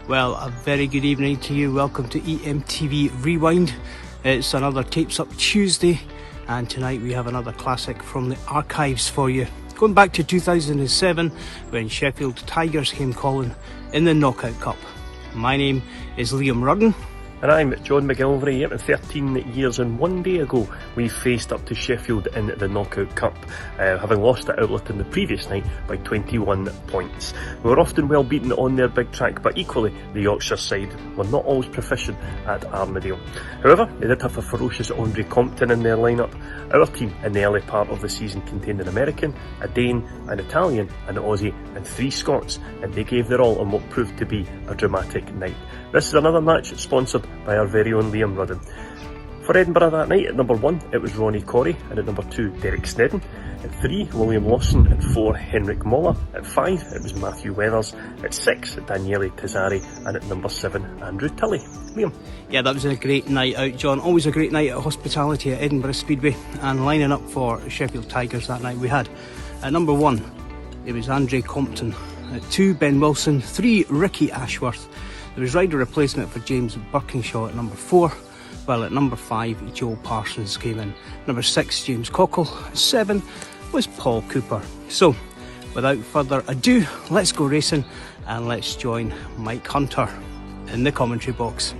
Well, a very good evening to you. Welcome to EMTV Rewind. It's another Tapes Up Tuesday, and tonight we have another classic from the archives for you. Going back to 2007, when Sheffield Tigers came calling in the Knockout Cup. My name is Liam Rudden. And I'm John McGilvery. 13 years and 1 day ago, we faced up to Sheffield in the Knockout Cup, having lost at Outlet in the previous night by 21 points. We were often well beaten on their big track, but equally the Yorkshire side were not always proficient at Armadale. However, they did have a ferocious Andre Compton in their lineup. Our team in the early part of the season contained an American, a Dane, an Italian, an Aussie and 3 Scots, and they gave their all on what proved to be a dramatic night. This is another match sponsored by our very own Liam Rudden. For Edinburgh that night, at number 1 it was Ronnie Corey, and at number 2 Derek Snedden. At 3 William Lawson, at 4 Henrik Moller, at 5 it was Matthew Weathers, at 6 Daniele Tezzari, and at number 7 Andrew Tilley. Liam. Yeah, that was a great night out, John. Always a great night at hospitality at Edinburgh Speedway, and lining up for Sheffield Tigers that night we had at number 1 it was Andre Compton, at 2 Ben Wilson, 3 Ricky Ashworth. There was rider replacement for James Birkinshaw at number 4, while at number 5 Joe Parsons came in. Number 6 James Cockle, 7 was Paul Cooper. So without further ado, let's go racing and let's join Mike Hunter in the commentary box.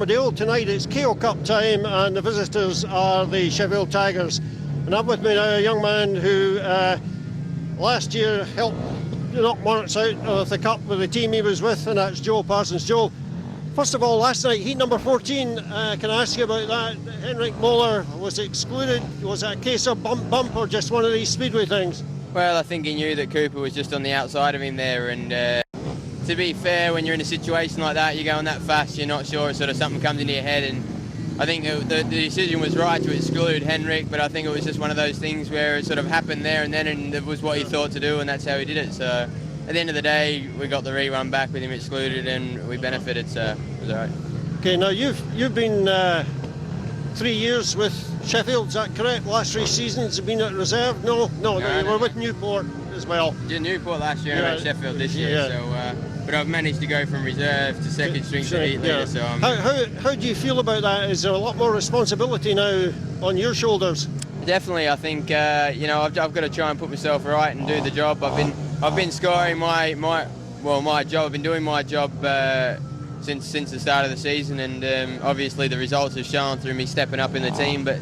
Armadale. Tonight it's KO Cup time and the visitors are the Sheffield Tigers. And I'm with me now a young man who last year helped knock Monarchs out of the Cup with the team he was with, and that's Joel Parsons. Joel, first of all, last night, heat number 14, can I ask you about that? Henrik Moller was excluded. Was it a case of bump or just one of these speedway things? Well, I think he knew that Cooper was just on the outside of him there, and to be fair, when you're in a situation like that, you're going that fast, you're not sure, sort of something comes into your head, and I think the decision was right to exclude Henrik, but I think it was just one of those things where it sort of happened there and then, and it was what he thought to do, and that's how he did it. So at the end of the day, we got the rerun back with him excluded, and we benefited, so it was all right. Okay, now you've been 3 years with Sheffield, is that correct? Last 3 seasons have been at reserve? No, you were with Newport as well. Yeah, Newport last year, and at Sheffield this year, so... but I've managed to go from reserve to second string to heat leader, so... How do you feel about that? Is there a lot more responsibility now on your shoulders? Definitely, I think, I've got to try and put myself right and do the job. I've been scoring my job. I've been doing my job since the start of the season, and obviously the results have shown through me stepping up in the team, but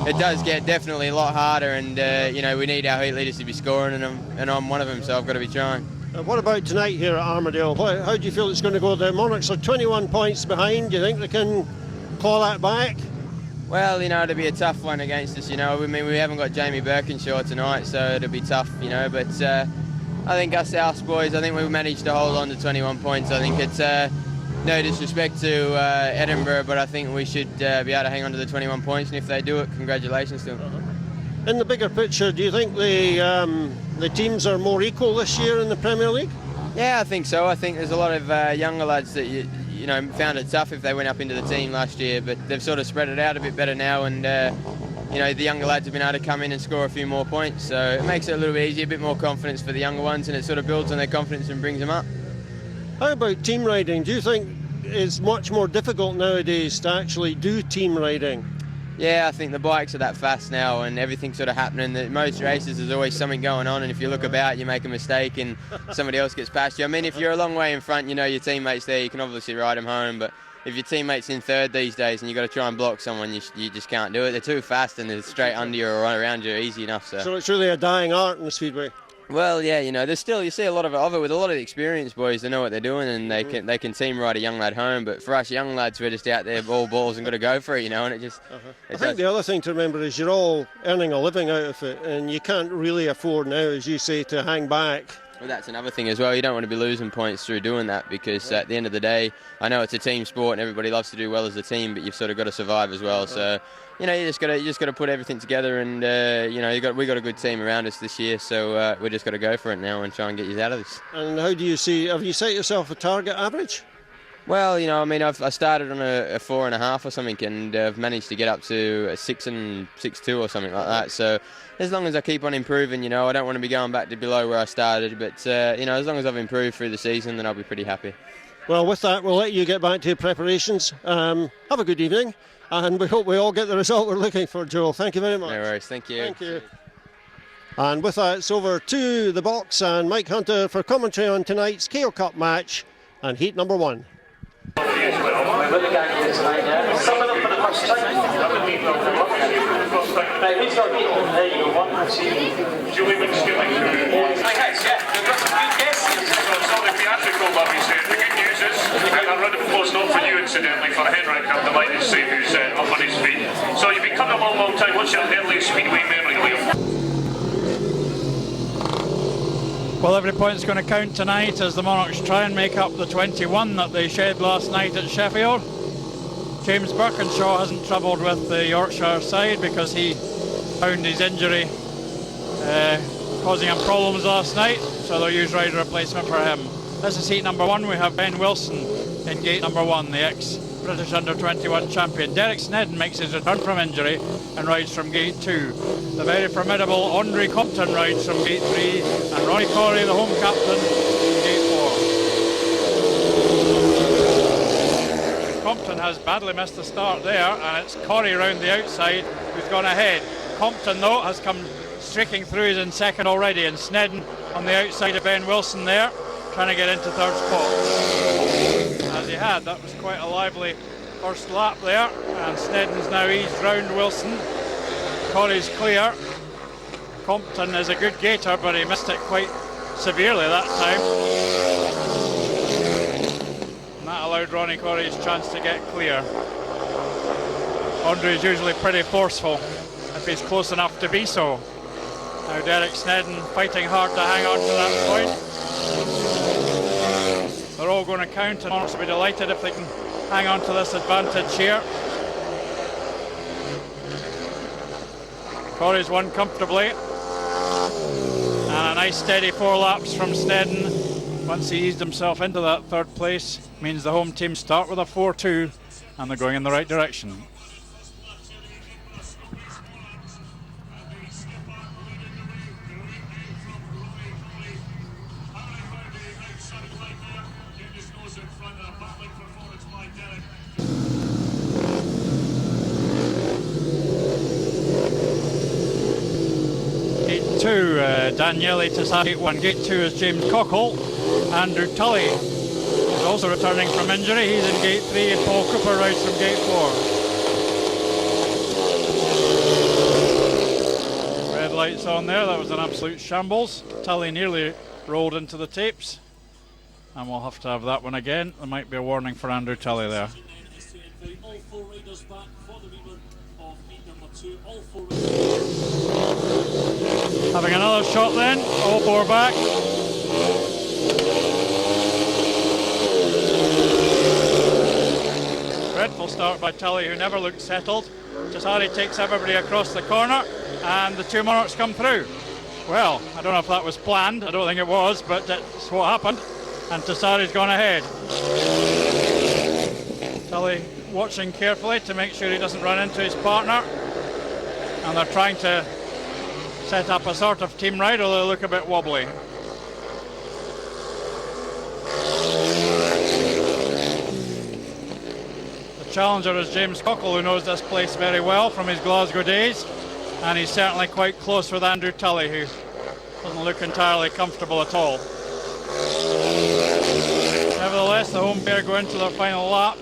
it does get definitely a lot harder, and we need our heat leaders to be scoring, and I'm one of them, so I've got to be trying. What about tonight here at Armadale? How do you feel it's going to go? The Monarchs are 21 points behind. Do you think they can claw that back? Well, it'll be a tough one against us, we haven't got Jamie Birkinshaw tonight, so it'll be tough, but I think us South boys, I think we've managed to hold on to 21 points. I think it's no disrespect to Edinburgh, but I think we should be able to hang on to the 21 points, and if they do it, congratulations to them. In the bigger picture, do you think the teams are more equal this year in the Premier League? Yeah, I think so. I think there's a lot of younger lads that found it tough if they went up into the team last year, but they've sort of spread it out a bit better now, and the younger lads have been able to come in and score a few more points, so it makes it a little bit easier, a bit more confidence for the younger ones, and it sort of builds on their confidence and brings them up. How about team riding? Do you think it's much more difficult nowadays to actually do team riding? Yeah, I think the bikes are that fast now, and everything's sort of happening. Most races, there's always something going on, and if you look about, you make a mistake and somebody else gets past you. I mean, if you're a long way in front, your teammates there, you can obviously ride them home, but if your teammate's in third these days and you've got to try and block someone, you just can't do it. They're too fast, and they're straight under you or around you easy enough. So it's really a dying art in the Speedway. Well, yeah, there's still, you see a lot of it with a lot of the experienced boys. They know what they're doing, and they can team ride a young lad home. But for us young lads, we're just out there all balls and got to go for it, and it just. I think the other thing to remember is you're all earning a living out of it, and you can't really afford now, as you say, to hang back. Well, that's another thing as well. You don't want to be losing points through doing that, because at the end of the day, I know it's a team sport and everybody loves to do well as a team, but you've sort of got to survive as well. So, you just got to put everything together, and we got a good team around us this year, so we just got to go for it now and try and get you out of this. And how do you see? Have you set yourself a target average? Well, I started on a 4.5 or something, and I've managed to get up to a 6 and 6.2 or something like that. So as long as I keep on improving, I don't want to be going back to below where I started. But as long as I've improved through the season, then I'll be pretty happy. Well, with that, we'll let you get back to your preparations. Have a good evening, and we hope we all get the result we're looking for, Joel. Thank you very much. No worries. Thank you. Thank you. And with that, it's over to the box and Mike Hunter for commentary on tonight's KO Cup match and heat number 1. Some of them for the first time. Right, who's got beat them? There you go, 1, 2. Julie McSkilling. Hi guys, yeah, we've got some good guests. So it's all the theatrical love you said. The good news is, and a round of applause not for you incidentally, for Henrik, I'm delighted to say, who's up on his feet. So you've been coming a long, long time. What's your earliest Speedway memory, Liam? Well, every point's going to count tonight as the Monarchs try and make up the 21 that they shed last night at Sheffield. James Birkinshaw hasn't travelled with the Yorkshire side because he found his injury causing him problems last night, so they'll use rider replacement for him. This is heat number 1. We have Ben Wilson in gate number 1, the ex-British under-21 champion. Derek Snedden makes his return from injury and rides from gate 2. The very formidable Andre Compton rides from gate 3, and Ronnie Corey, the home captain, in gate 4. Compton has badly missed the start there, and it's Corey round the outside who's gone ahead. Compton, though, has come streaking through. He's in second already, and Snedden on the outside of Ben Wilson there, trying to get into third spot. As he had, that was quite a lively first lap there, and Snedden's now eased round Wilson. Corrie's clear. Compton is a good gaiter, but he missed it quite severely that time. And that allowed Ronnie Corrie's chance to get clear. Andre is usually pretty forceful if he's close enough to be so. Now Derek Snedden fighting hard to hang on to that point. They're all going to count, and Monarchs will be delighted if they can hang on to this advantage here. Corrie's won comfortably. And a nice steady 4 laps from Snedden. Once he eased himself into that third place, means the home team start with a 4-2, and they're going in the right direction. Gate 2, Daniele Tassati. Gate 1. Gate 2 is James Cockle. Andrew Tully is also returning from injury. He's in Gate 3, and Paul Cooper rides from Gate 4. Red lights on there. That was an absolute shambles. Tully nearly rolled into the tapes, and we'll have to have that one again. There might be a warning for Andrew Tully there. All 4 riders back for the rerun of meet number 2. All 4 Having another shot then, all 4 back. Dreadful start by Tully, who never looked settled. Tassati takes everybody across the corner, and the 2 Monarchs come through. Well, I don't know if that was planned, I don't think it was, but that's what happened, and Tassati's gone ahead. Tully watching carefully to make sure he doesn't run into his partner, and they're trying to set up a sort of team ride, although they look a bit wobbly. The challenger is James Cockle, who knows this place very well from his Glasgow days, and he's certainly quite close with Andrew Tully, who doesn't look entirely comfortable at all. Nevertheless, the home pair go into their final lap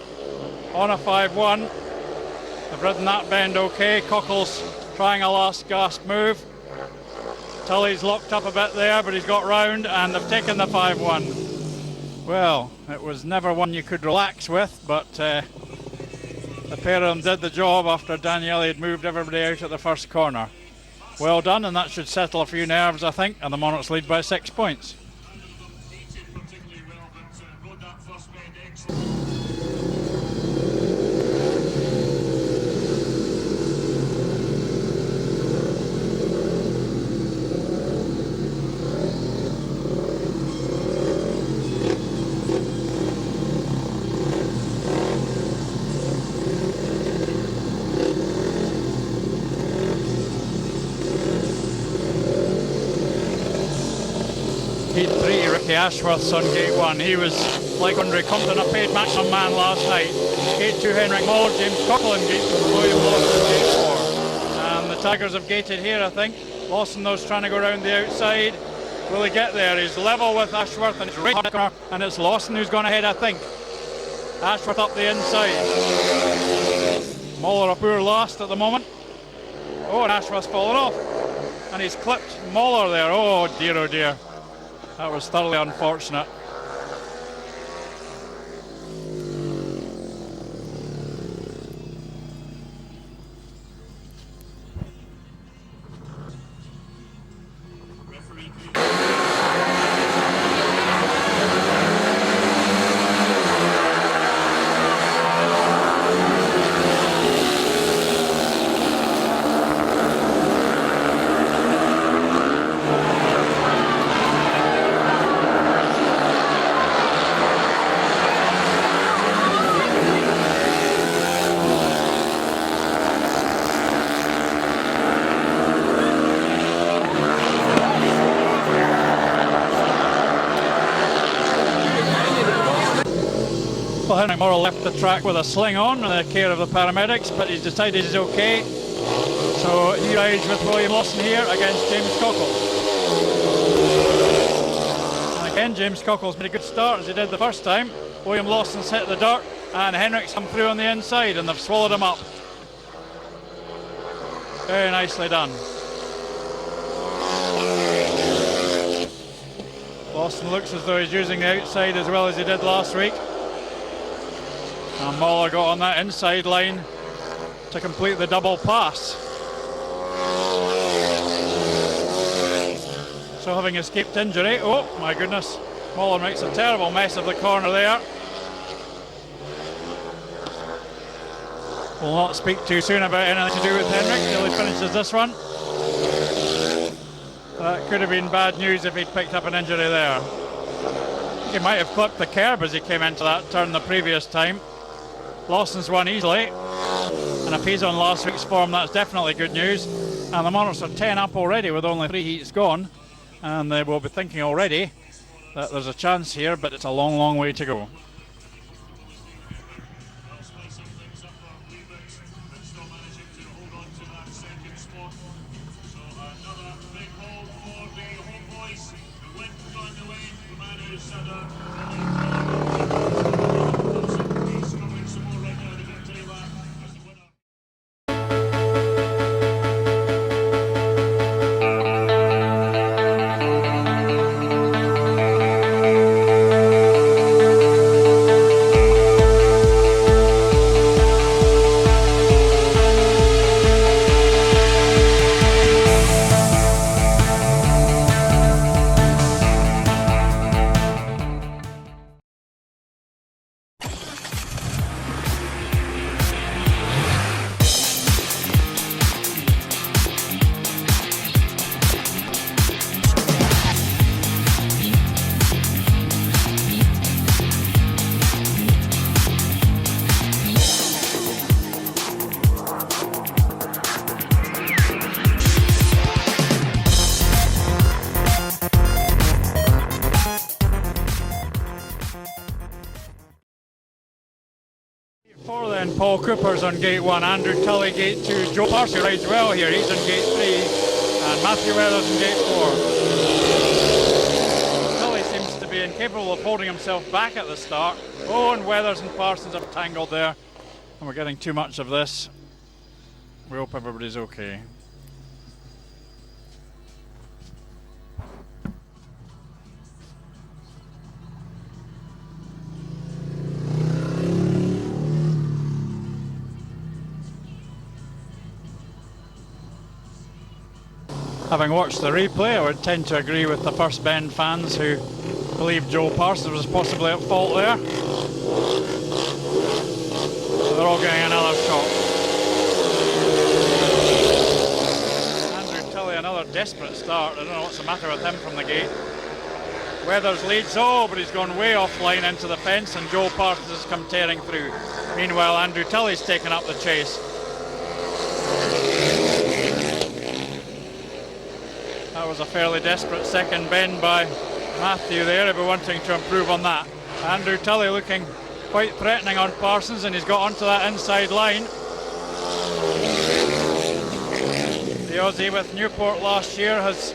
on a 5-1. They've ridden that bend okay. Cockle's trying a last gasp move. Tully's locked up a bit there, but he's got round, and they've taken the 5-1. Well, it was never one you could relax with, but the pair of them did the job after Daniele had moved everybody out at the first corner. Well done, and that should settle a few nerves, I think, and the Monarchs lead by 6 points. Gate 3, Ricky Ashworth's on Gate 1. He was, like Andre Compton, a paid maximum man last night. Gate 2, Henrik Moll, James Cockle in Gate 2, William Lawson in Gate 4. And the Tigers have gated here, I think. Lawson, though, is trying to go around the outside. Will he get there? He's level with Ashworth, and it's right corner, and it's Lawson who's gone ahead, I think. Ashworth up the inside. Moller a poor last at the moment. Oh, and Ashworth's fallen off. And he's clipped Moller there. Oh dear, oh dear. That was thoroughly unfortunate. Well, Henrik Morrell left the track with a sling on in the care of the paramedics, but he's decided he's okay. So he rides with William Lawson here against James Cockle. And again, James Cockle's made a good start as he did the first time. William Lawson's hit the dirt, and Henrik's come through on the inside, and they've swallowed him up. Very nicely done. Lawson looks as though he's using the outside as well as he did last week. And Moller got on that inside line to complete the double pass. So having escaped injury, oh my goodness, Moller makes a terrible mess of the corner there. We'll not speak too soon about anything to do with Henrik till he finishes this one. That could have been bad news if he'd picked up an injury there. He might have clipped the curb as he came into that turn the previous time. Lawson's won easily, and if he's on last week's form, that's definitely good news. And the Monarchs are 10 up already with only 3 heats gone, and they will be thinking already that there's a chance here, but it's a long, long way to go. Paul Cooper's on gate 1, Andrew Tully gate 2, Joe Parsons rides well here, he's on gate 3, and Matthew Weathers on gate 4. Tully seems to be incapable of holding himself back at the start. Oh, and Weathers and Parsons have tangled there, and we're getting too much of this. We hope everybody's okay. Having watched the replay, I would tend to agree with the First Bend fans who believe Joe Parsons was possibly at fault there. They're all getting another shot. Andrew Tully, another desperate start. I don't know what's the matter with him from the gate. Weathers leads, but he's gone way offline into the fence, and Joe Parsons has come tearing through. Meanwhile, Andrew Tully's taken up the chase. That was a fairly desperate second bend by Matthew there. He'll be wanting to improve on that. Andrew Tully looking quite threatening on Parsons, and he's got onto that inside line. The Aussie with Newport last year has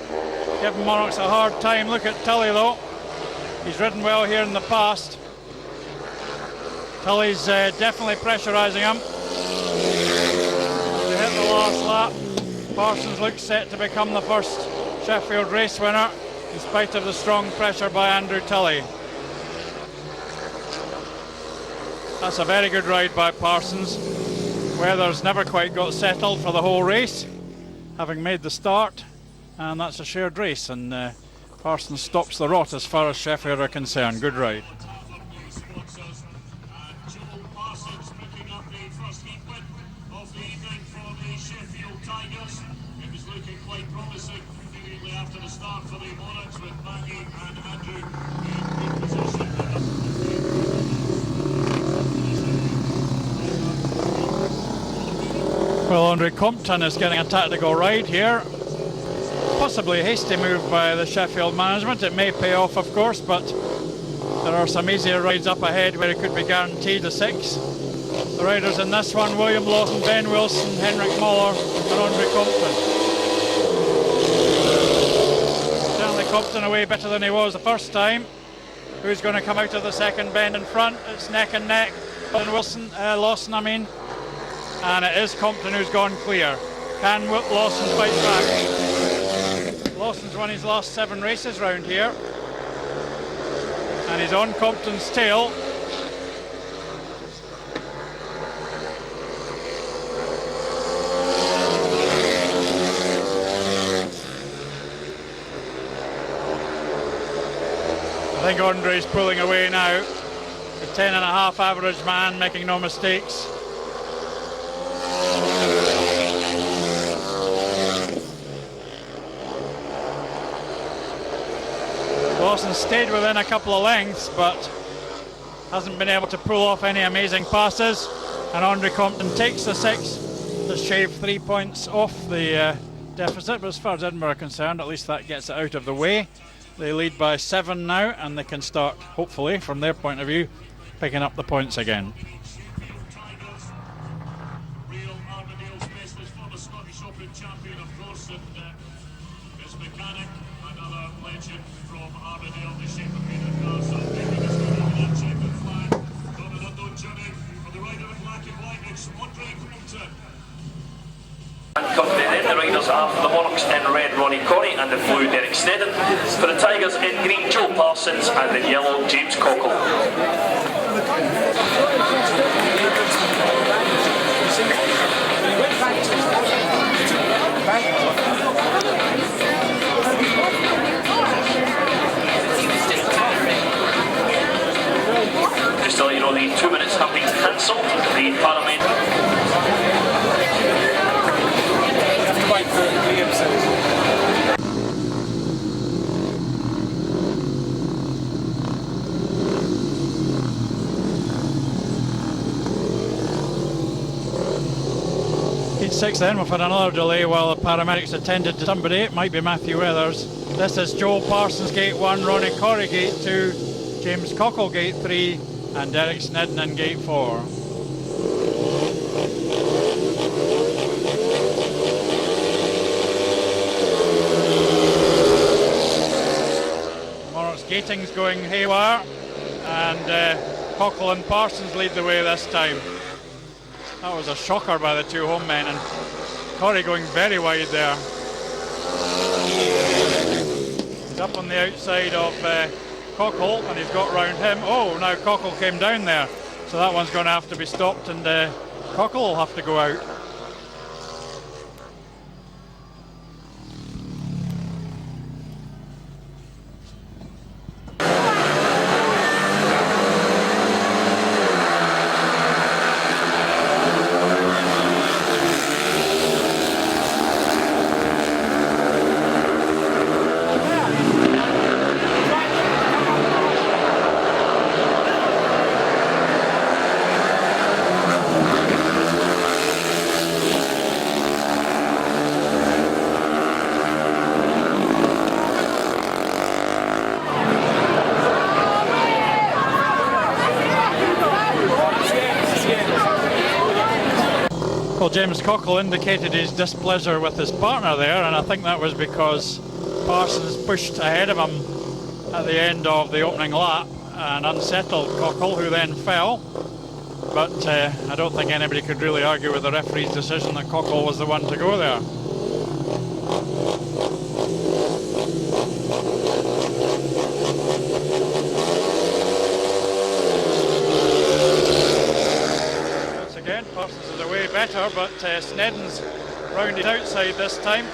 given Monarchs a hard time. Look at Tully though. He's ridden well here in the past. Tully's definitely pressurising him. They hit the last lap. Parsons looks set to become the first Sheffield race winner, in spite of the strong pressure by Andrew Tully. That's a very good ride by Parsons. Weathers never quite got settled for the whole race, having made the start, and that's a shared race, and Parsons stops the rot as far as Sheffield are concerned. Good ride. Well, Andre Compton is getting a tactical ride here. Possibly a hasty move by the Sheffield management. It may pay off, of course, but there are some easier rides up ahead where it could be guaranteed a 6. The riders in this one: William Lawson, Ben Wilson, Henrik Moller and Andre Compton. Certainly Compton away better than he was the first time. Who's going to come out of the second bend in front? It's neck and neck. And Lawson, and it is Compton who's gone clear. Can Lawson fight back? Lawson's won his last 7 races round here, and he's on Compton's tail. I think Andre's pulling away now. The 10.5 average man making no mistakes. Lawson stayed within a couple of lengths, but hasn't been able to pull off any amazing passes. And Andre Compton takes the 6 to shave 3 points off the deficit. But as far as Edinburgh are concerned, at least that gets it out of the way. They lead by 7 now, and they can start, hopefully, from their point of view, picking up the points again. Real Armadale specialist, former Scottish Open champion, of course, and his mechanic, another legend from Armadale, the shape of Peter Carson, making his way over that checkered flag. On an unknown journey for the rider in black and white, it's Andre Compton. Then the riders are the Monarchs in red, Ronnie Corrie, and the blue, Derek Snedden. For the Tigers in green, Joe Parsons, and in yellow, James Cockle. Just to let you know, the 2 minutes have been cancelled. The Parliament. Heat 6 then, we've had another delay while the paramedics attended to somebody. It might be Matthew Weathers. This is Joel Parsons gate 1, Ronnie Corrie gate 2, James Cockle gate 3, and Derek Snedden in gate 4. Monarch's gating's going haywire, and Cockle and Parsons lead the way this time. That was a shocker by the 2 home men, and Corrie going very wide there. He's up on the outside of Cockle, and he's got round him. Oh, now Cockle came down there, so that one's going to have to be stopped, and Cockle will have to go out. Well, James Cockle indicated his displeasure with his partner there, and I think that was because Parsons pushed ahead of him at the end of the opening lap and unsettled Cockle, who then fell. But I don't think anybody could really argue with the referee's decision that Cockle was the one to go there. Again, Parsons is away better, but Snedden's rounded outside this time,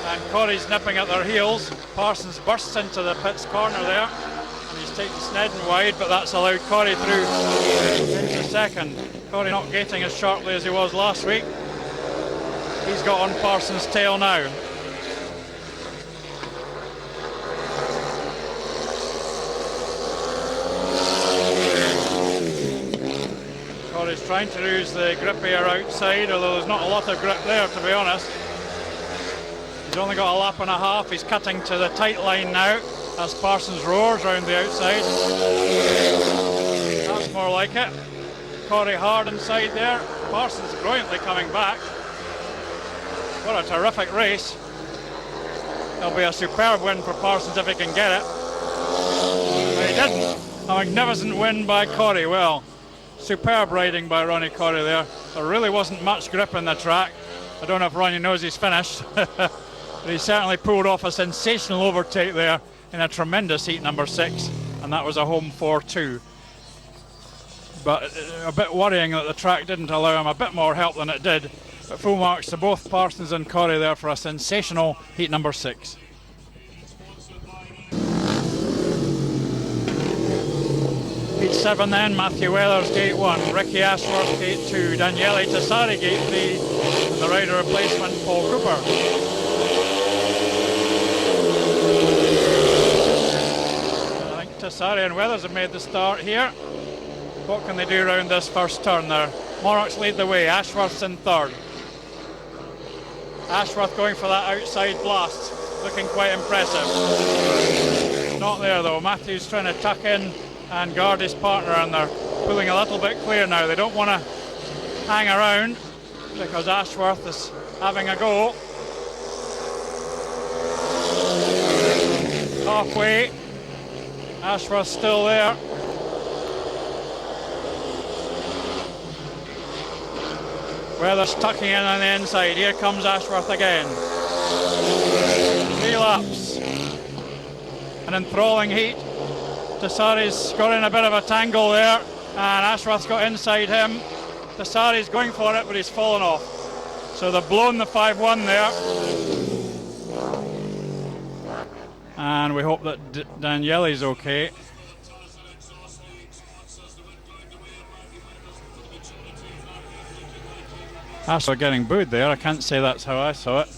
and Corrie's nipping at their heels. Parsons bursts into the pits corner there, and he's taken Snedden wide, but that's allowed Corrie through into second. Corrie not gating as sharply as he was last week. He's got on Parsons' tail now. Corrie's trying to use the grip here outside, although there's not a lot of grip there, to be honest. He's only got a lap and a half. He's cutting to the tight line now as Parsons roars round the outside. That's more like it. Corrie hard inside there. Parsons brilliantly coming back. What a terrific race. It'll be a superb win for Parsons if he can get it. But he didn't. A magnificent win by Corrie. Well, Superb riding by Ronnie Corrie there. There really wasn't much grip in the track. I don't know if Ronnie knows he's finished, but he certainly pulled off a sensational overtake there in a tremendous heat number 6, and that was a home 4-2. But a bit worrying that the track didn't allow him a bit more help than it did. But full marks to both Parsons and Corrie there for a sensational heat number 6. Heat 7 then, Matthew Weathers gate 1, Ricky Ashworth gate 2, Daniele Tassari gate 3, and the rider replacement Paul Cooper. I think Tassari and Weathers have made the start here. What can they do around this first turn there? Monarchs lead the way, Ashworth's in third. Ashworth going for that outside blast, looking quite impressive. Not there though, Matthew's trying to tuck in and guard his partner, and they're pulling a little bit clear now. They don't want to hang around because Ashworth is having a go. Halfway, Ashworth's still there. Weathers tucking in on the inside. Here comes Ashworth again. 3 laps. An enthralling heat. Tassari's got in a bit of a tangle there, and Ashworth's got inside him. Tassari's going for it, but he's fallen off. So they've blown the 5-1 there. And we hope that Daniele's okay. Ashworth getting booed there. I can't say that's how I saw it.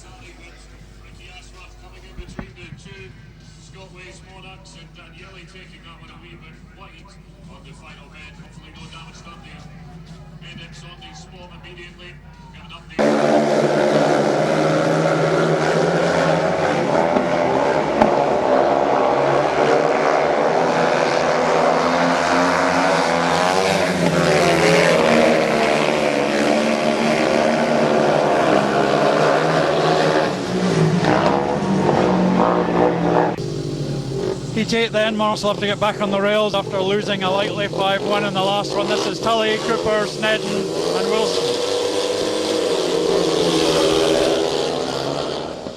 Heat 8 then, Monarchs will have to get back on the rails after losing a lightly 5-1 in the last one. This is Tully, Cooper, Snedden and Wilson.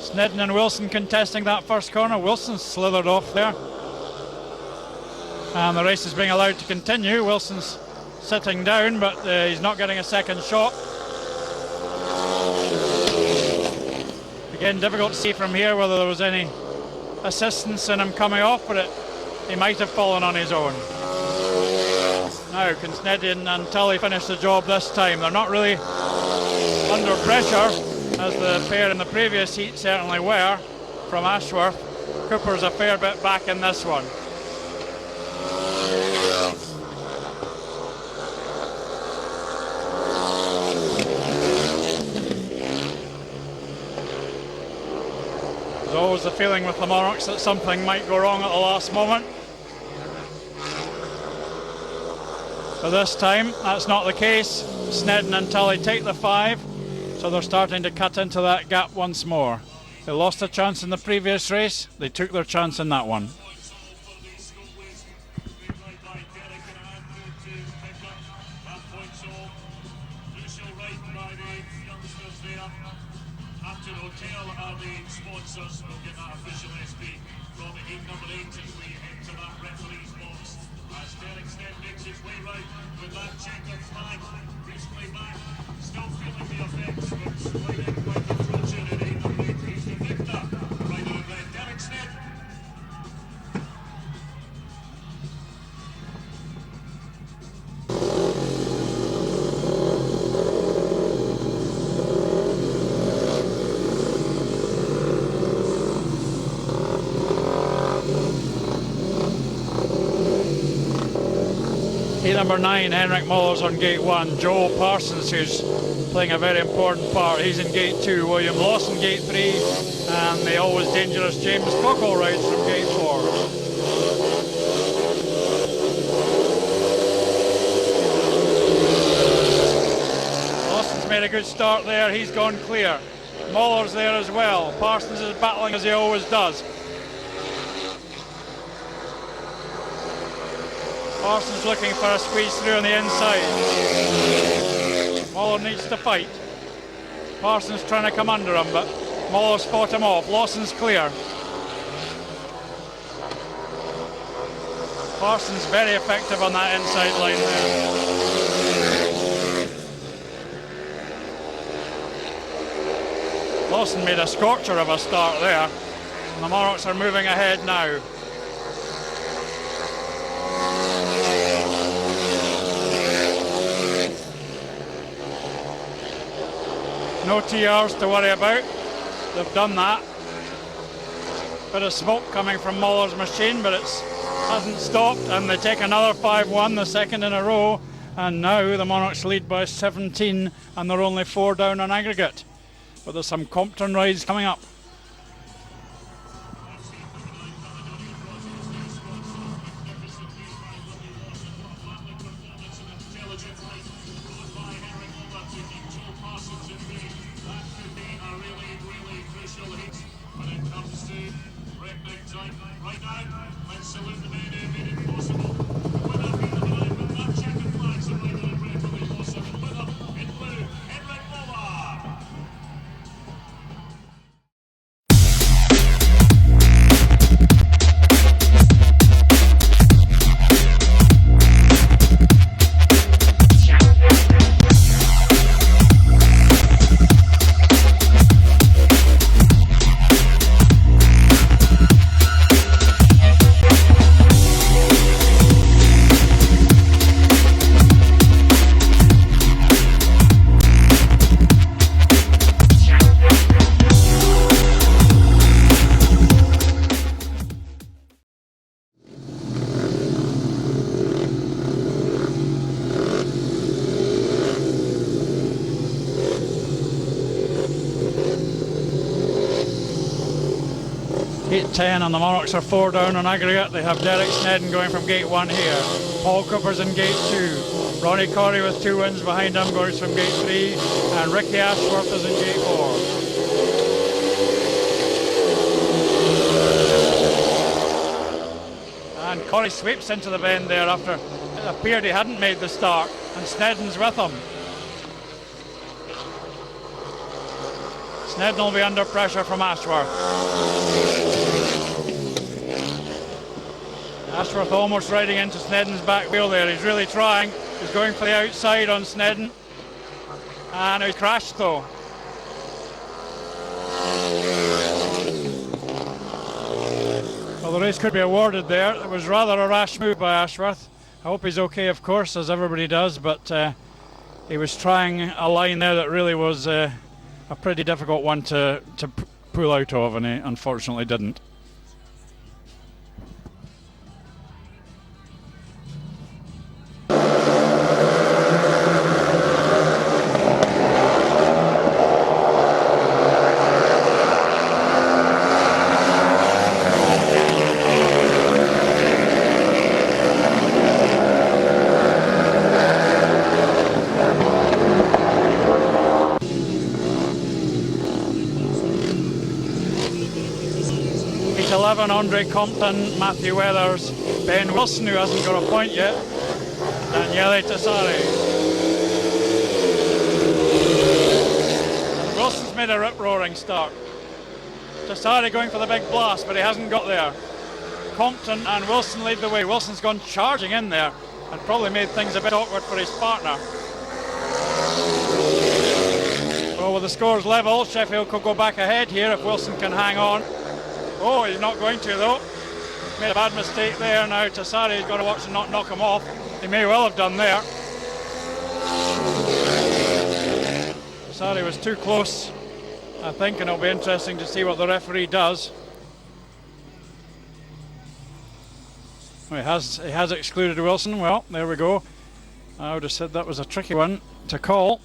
Snedden and Wilson contesting that first corner. Wilson slithered off there. And the race is being allowed to continue. Wilson's sitting down, but he's not getting a second shot. Again, difficult to see from here whether there was any assistance in him coming off, but he might have fallen on his own. Now can Snedden and Tully finish the job this time? They're not really under pressure as the pair in the previous heat certainly were from Ashworth. Cooper's a fair bit back in this one. There's always the feeling with the Monarchs that something might go wrong at the last moment. But this time, that's not the case. Snedden and Tully take the 5, so they're starting to cut into that gap once more. They lost a chance in the previous race, they took their chance in that one. Number 9, Henrik Mollers on gate 1. Joel Parsons, who's playing a very important part, he's in gate 2. William Lawson gate 3, and the always dangerous James Cockle rides from gate 4. Lawson's made a good start there, he's gone clear. Mollers there as well. Parsons is battling as he always does. Parsons looking for a squeeze through on the inside. Muller needs to fight. Parsons trying to come under him, but Muller's fought him off. Lawson's clear. Parsons very effective on that inside line there. Lawson made a scorcher of a start there. And the Monarchs are moving ahead now. No TRs to worry about. They've done that. Bit of smoke coming from Muller's machine, but it hasn't stopped, and they take another 5-1, the second in a row, and now the Monarchs lead by 17, and they're only 4 down on aggregate. But there's some Compton rides coming up. Gate 10 and the Monarchs are 4 down on aggregate. They have Derek Snedden going from gate 1 here. Paul Cooper's in gate 2. Ronnie Corrie with 2 wins behind him goes from gate 3. And Ricky Ashworth is in gate 4. And Corrie sweeps into the bend there after it appeared he hadn't made the start. And Snedden's with him. Snedden will be under pressure from Ashworth. Ashworth almost riding into Snedden's back wheel there. He's really trying. He's going for the outside on Snedden. And he crashed though. Well, the race could be awarded there. It was rather a rash move by Ashworth. I hope he's okay, of course, as everybody does, but he was trying a line there that really was a pretty difficult one to pull out of, and he unfortunately didn't. Andre Compton, Matthew Weathers, Ben Wilson, who hasn't got a point yet, Daniele Tassari. And Wilson's made a rip-roaring start. Tassari going for the big blast, but he hasn't got there. Compton and Wilson lead the way. Wilson's gone charging in there and probably made things a bit awkward for his partner. Well, with the scores level, Sheffield could go back ahead here if Wilson can hang on. Oh, he's not going to though. Made a bad mistake there. Now Tassari's got to watch and not knock him off. He may well have done there. Tassari was too close, I think, and it'll be interesting to see what the referee does. Well, he has excluded Wilson. Well, there we go. I would have said that was a tricky one to call.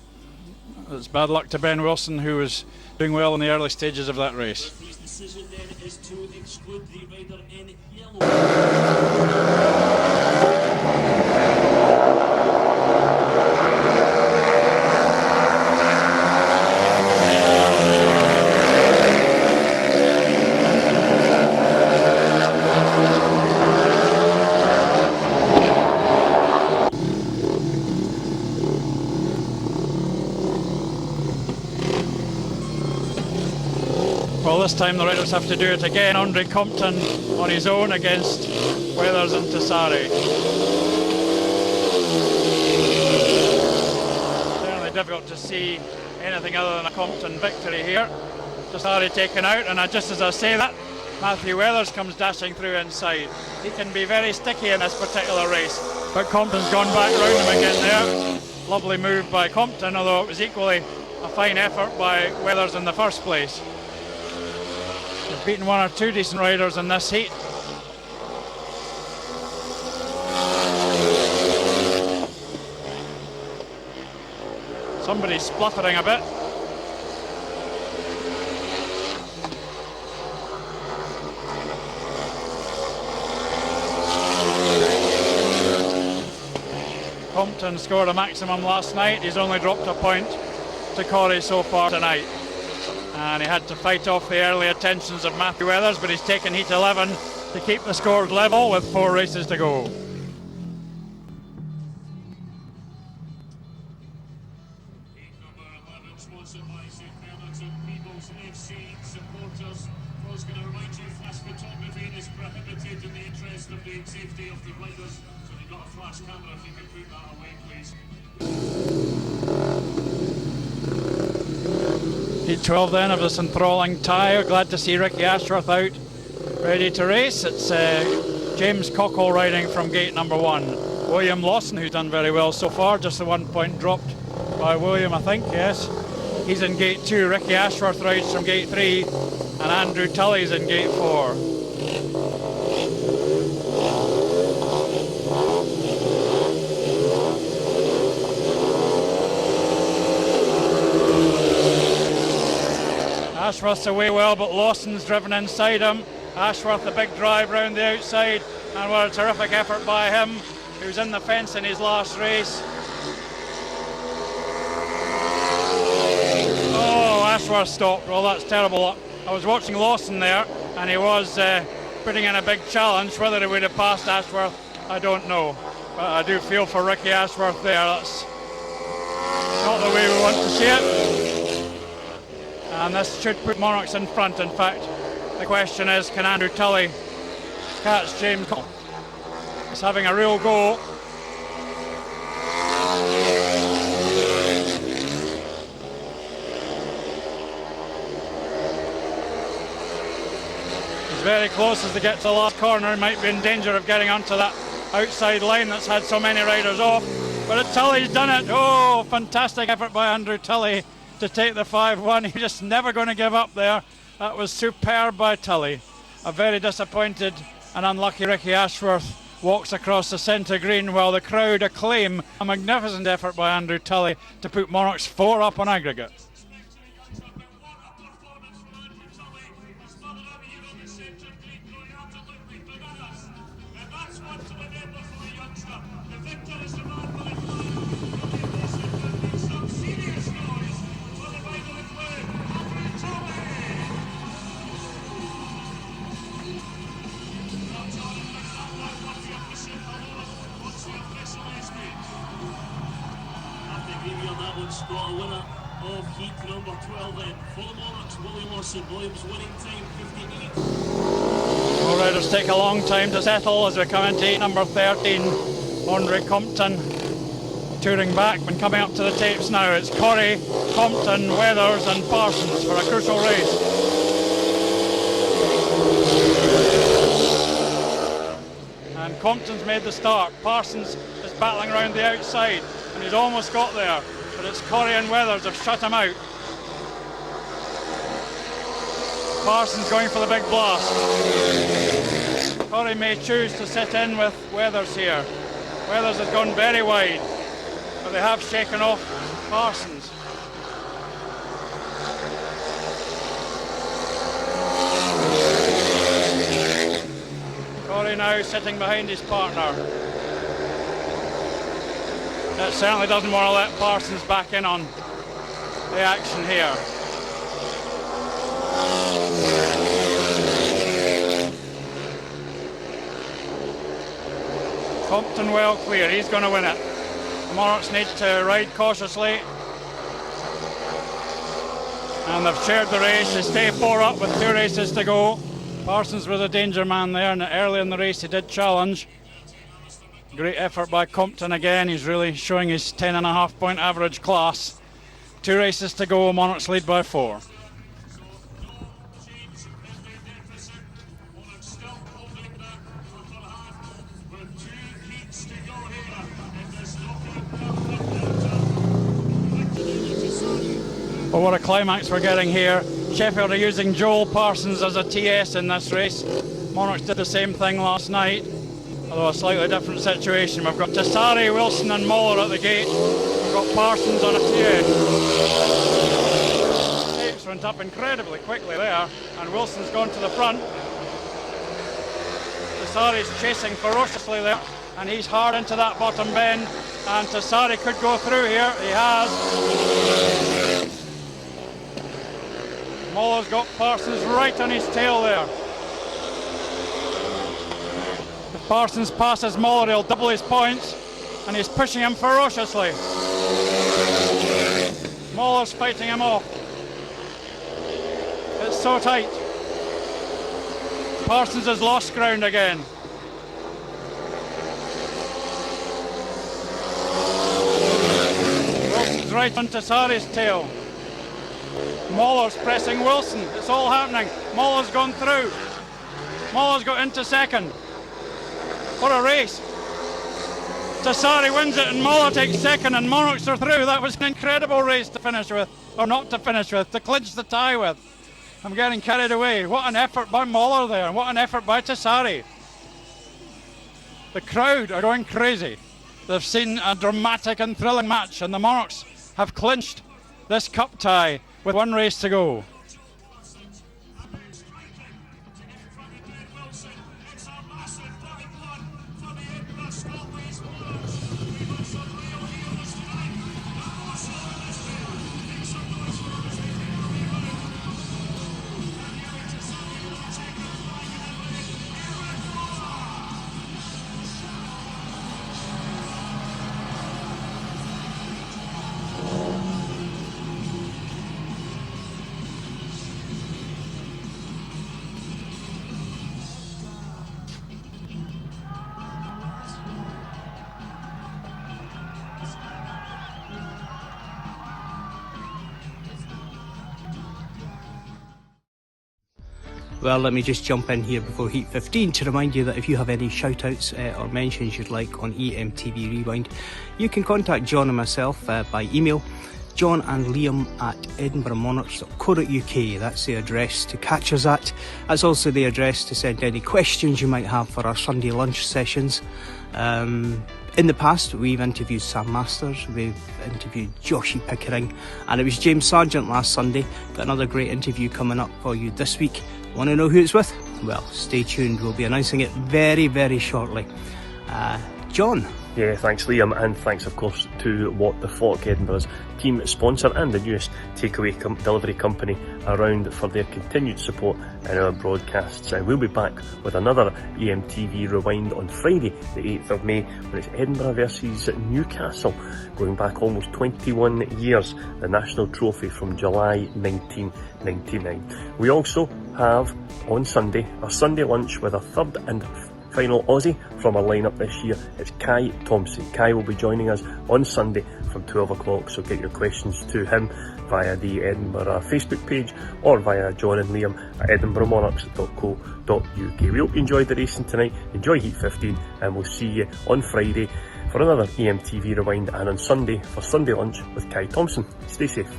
It's bad luck to Ben Wilson, who was doing well in the early stages of that race. Decision then is to exclude the rider in yellow. Well, this time the riders have to do it again. Andre Compton on his own against Weathers and Tessari. Certainly difficult to see anything other than a Compton victory here. Tessari taken out, and just as I say that, Matthew Weathers comes dashing through inside. He can be very sticky in this particular race, but Compton's gone back round him again there. Lovely move by Compton, although it was equally a fine effort by Weathers in the first place. He's beaten one or two decent riders in this heat. Somebody's spluttering a bit. Compton scored a maximum last night. He's only dropped a point to Corrie so far tonight. And he had to fight off the early attentions of Matthew Weathers, but he's taken heat 11 to keep the scores level with 4 races to go. Heat number 11, sponsored by St Bernard's and Peebles FC supporters. I was going to remind you, flash photography is prohibited in the interest of the safety of the riders. So you've got a flash camera, if you can put that away, please. Heat 12 then of this enthralling tie. Glad to see Ricky Ashworth out, ready to race. It's James Cockle riding from gate number 1. William Lawson, who's done very well so far, just the 1 point dropped by William, I think, yes. He's in gate 2. Ricky Ashworth rides from gate 3, and Andrew Tully's in gate 4. Ashworth's away well, but Lawson's driven inside him. Ashworth a big drive round the outside, and what a terrific effort by him, who's in the fence in his last race. Oh, Ashworth stopped. Well, that's terrible. I was watching Lawson there, and he was putting in a big challenge. Whether he would have passed Ashworth, I don't know. But I do feel for Ricky Ashworth there. That's not the way we want to see it. And this should put Monarchs in front. In fact, the question is, can Andrew Tully catch James Cockle? He's having a real go. He's very close as they get to the last corner. He might be in danger of getting onto that outside line that's had so many riders off. But Tully's done it. Oh, fantastic effort by Andrew Tully to take the 5-1. He's just never going to give up there. That was superb by Tully. A very disappointed and unlucky Ricky Ashworth walks across the centre green while the crowd acclaim a magnificent effort by Andrew Tully to put Monarchs 4 up on aggregate. Got a winner of heat number 12 then. For the Monarchs, Willie Lawson. Williams winning time 58. All riders take a long time to settle as we come into heat number 13. Andre Compton touring back, when coming up to the tapes now. It's Corrie, Compton, Weathers and Parsons for a crucial race. And Compton's made the start. Parsons is battling around the outside and he's almost got there. But it's Corrie and Weathers have shut him out. Parsons going for the big blast. Corrie may choose to sit in with Weathers here. Weathers has gone very wide, but they have shaken off Parsons. Corrie now sitting behind his partner. It certainly doesn't want to let Parsons back in on the action here. Compton well clear, he's going to win it. The Monarchs need to ride cautiously And they've shared the race. They stay 4 up with 2 races to go. Parsons was a danger man there, and early in the race he did challenge. Great effort by Compton again. He's really showing his 10.5 point average class. 2 races to go. Monarchs lead by 4. Well, what a climax we're getting here. Sheffield are using Joel Parsons as a TS in this race. Monarchs did the same thing last night, although a slightly different situation. We've got Tassari, Wilson and Moller at the gate. We've got Parsons on a TS. Tapes went up incredibly quickly there, and Wilson's gone to the front. Tassari's chasing ferociously there, and he's hard into that bottom bend, and Tassari could go through here. He has. Moller's got Parsons right on his tail there. If Parsons passes Moller, he'll double his points, and he's pushing him ferociously. Moller's fighting him off. It's so tight. Parsons has lost ground again. Wilson's right on Tassari's tail. Moller's pressing Wilson. It's all happening. Moller's gone through. Moller's got into second. What a race. Tassari wins it and Moller takes second and Monarchs are through. That was an incredible race to finish with. Or not to finish with, to clinch the tie with. I'm getting carried away. What an effort by Moller there, and what an effort by Tassari. The crowd are going crazy. They've seen a dramatic and thrilling match, and the Monarchs have clinched this cup tie with 1 race to go. Well, let me just jump in here before Heat 15 to remind you that if you have any shout-outs or mentions you'd like on EMTV Rewind, you can contact John and myself by email, John and Liam at edinburghmonarchs.co.uk. That's the address to catch us at. That's also the address to send any questions you might have for our Sunday lunch sessions. In the past, we've interviewed Sam Masters, we've interviewed Joshie Pickering, and it was James Sargent last Sunday. Got another great interview coming up for you this week. Want to know who it's with? Well, stay tuned. We'll be announcing it very, very shortly. John. Yeah, thanks Liam, and thanks of course to What the Flock, Edinburgh's team sponsor and the newest takeaway delivery company around, for their continued support in our broadcasts. We'll be back with another EMTV Rewind on Friday the 8th of May when it's Edinburgh versus Newcastle, going back almost 21 years, the national trophy from July 1999. We also have on Sunday a Sunday lunch with a third and final Aussie from our lineup this year. It's Kai Thompson. Kai will be joining us on Sunday from 12 o'clock, so get your questions to him via the Edinburgh Facebook page or via John and Liam at edinburghmonarchs.co.uk. We hope you enjoyed the racing tonight, enjoy Heat 15, and we'll see you on Friday for another EMTV Rewind, and on Sunday for Sunday lunch with Kai Thompson. Stay safe.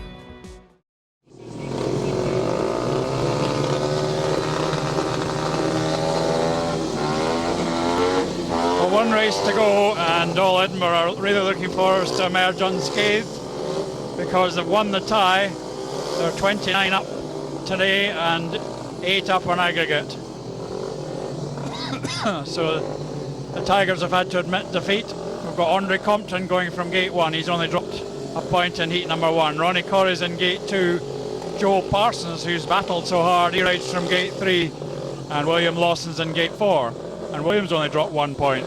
One race to go, and all Edinburgh are really looking forward to emerge unscathed because they've won the tie. They're 29 up today and 8 up on aggregate. So the Tigers have had to admit defeat. We've got Andre Compton going from gate 1. He's only dropped a point in heat number 1. Ronnie Corrie's in gate 2. Joe Parsons, who's battled so hard, he rides from gate 3. And William Lawson's in gate 4. And Williams only dropped 1 point.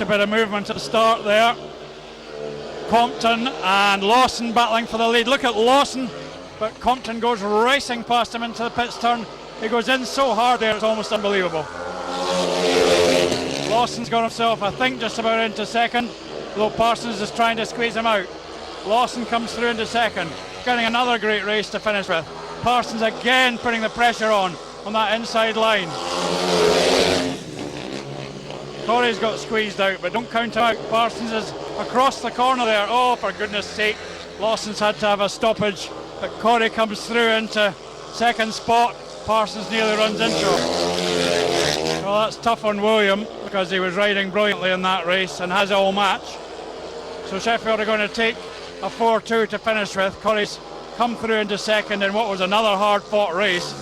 Just a bit of movement at the start there. Compton and Lawson battling for the lead. Look at Lawson, but Compton goes racing past him into the pits turn. He goes in so hard there, it's almost unbelievable. Lawson's got himself, I think, just about into second, though Parsons is trying to squeeze him out. Lawson comes through into second, getting another great race to finish with. Parsons again putting the pressure on that inside line. Corey's got squeezed out, but don't count him out. Parsons is across the corner there. Oh, for goodness sake. Lawson's had to have a stoppage, but Corey comes through into second spot. Parsons nearly runs into him. Well, that's tough on William because he was riding brilliantly in that race and has all match. So Sheffield are going to take a 4-2 to finish with. Corey's come through into second in what was another hard-fought race.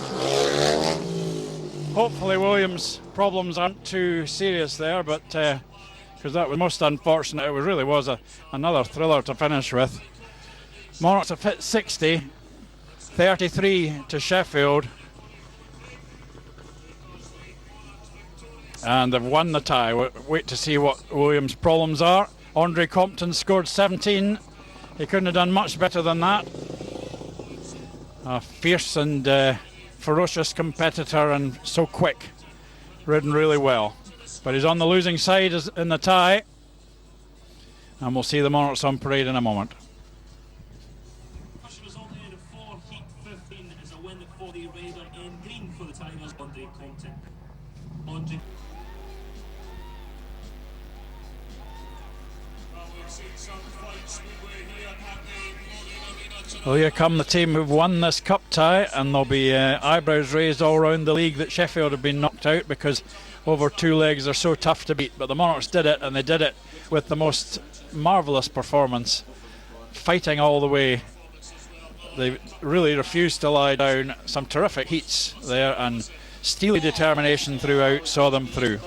Hopefully Williams' problems aren't too serious there, but because that was most unfortunate. It really was another thriller to finish with. Monarchs have hit 60, 33 to Sheffield, and they've won the tie. Wait to see what Williams' problems are. Andre Compton scored 17. He couldn't have done much better than that. A fierce and ferocious competitor, and so quick, ridden really well. But he's on the losing side in the tie, and we'll see the Monarchs on parade in a moment. Heat 15 is a win for the Raider in green for the Tigers, Andre Compton. Andre. Well, here come the team who've won this cup tie, and there'll be eyebrows raised all around the league that Sheffield have been knocked out because over two legs are so tough to beat. But the Monarchs did it, and they did it with the most marvellous performance, fighting all the way. They really refused to lie down. Some terrific heats there, and steely determination throughout saw them through.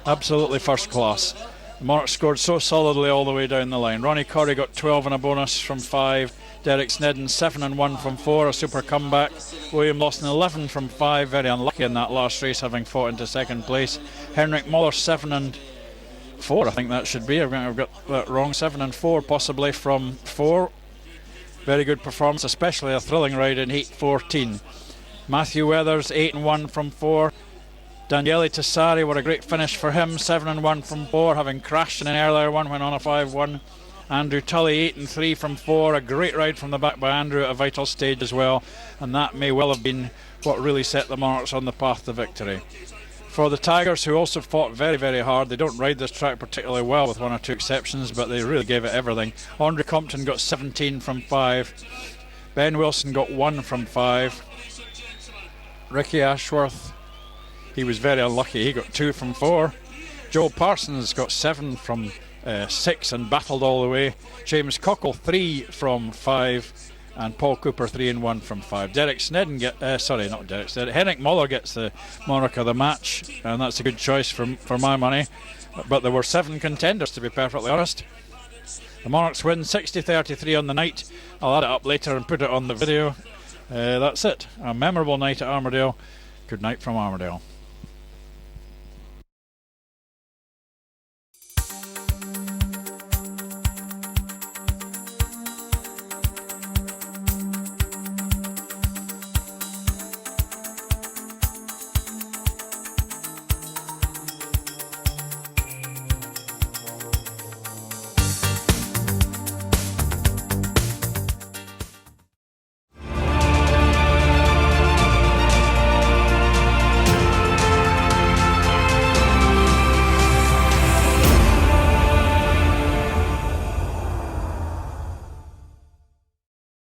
Absolutely first class. The Monarchs scored so solidly all the way down the line. Ronnie Corey got 12 and a bonus from 5. Derek Snedden 7 and 1 from 4, a super comeback. William Lawson 11 from 5, very unlucky in that last race, having fought into second place. Henrik Muller 7 and 4, I think that should be. I've got that wrong. 7 and 4 possibly from 4. Very good performance, especially a thrilling ride in Heat 14. Matthew Weathers 8 and 1 from 4. Daniele Tessari, what a great finish for him, 7 and 1 from 4, having crashed in an earlier one when on a 5-1. Andrew Tully 8 and 3 from 4, a great ride from the back by Andrew at a vital stage as well, and that may well have been what really set the Monarchs on the path to victory. For the Tigers, who also fought very, very hard, they don't ride this track particularly well with one or two exceptions, but they really gave it everything. Andre Compton got 17 from 5. Ben Wilson got 1 from 5. Ricky Ashworth, he was very unlucky, he got 2 from 4. Joel Parsons got 7 from 6 and battled all the way. James Cockle 3 from 5, and Paul Cooper 3 and 1 from 5. Derek Snedden Henrik Muller gets the Monarch of the match, and that's a good choice for my money. But there were 7 contenders, to be perfectly honest. The Monarchs win 60-33 on the night. I'll add it up later and put it on the video. That's it. A memorable night at Armadale. Good night from Armadale.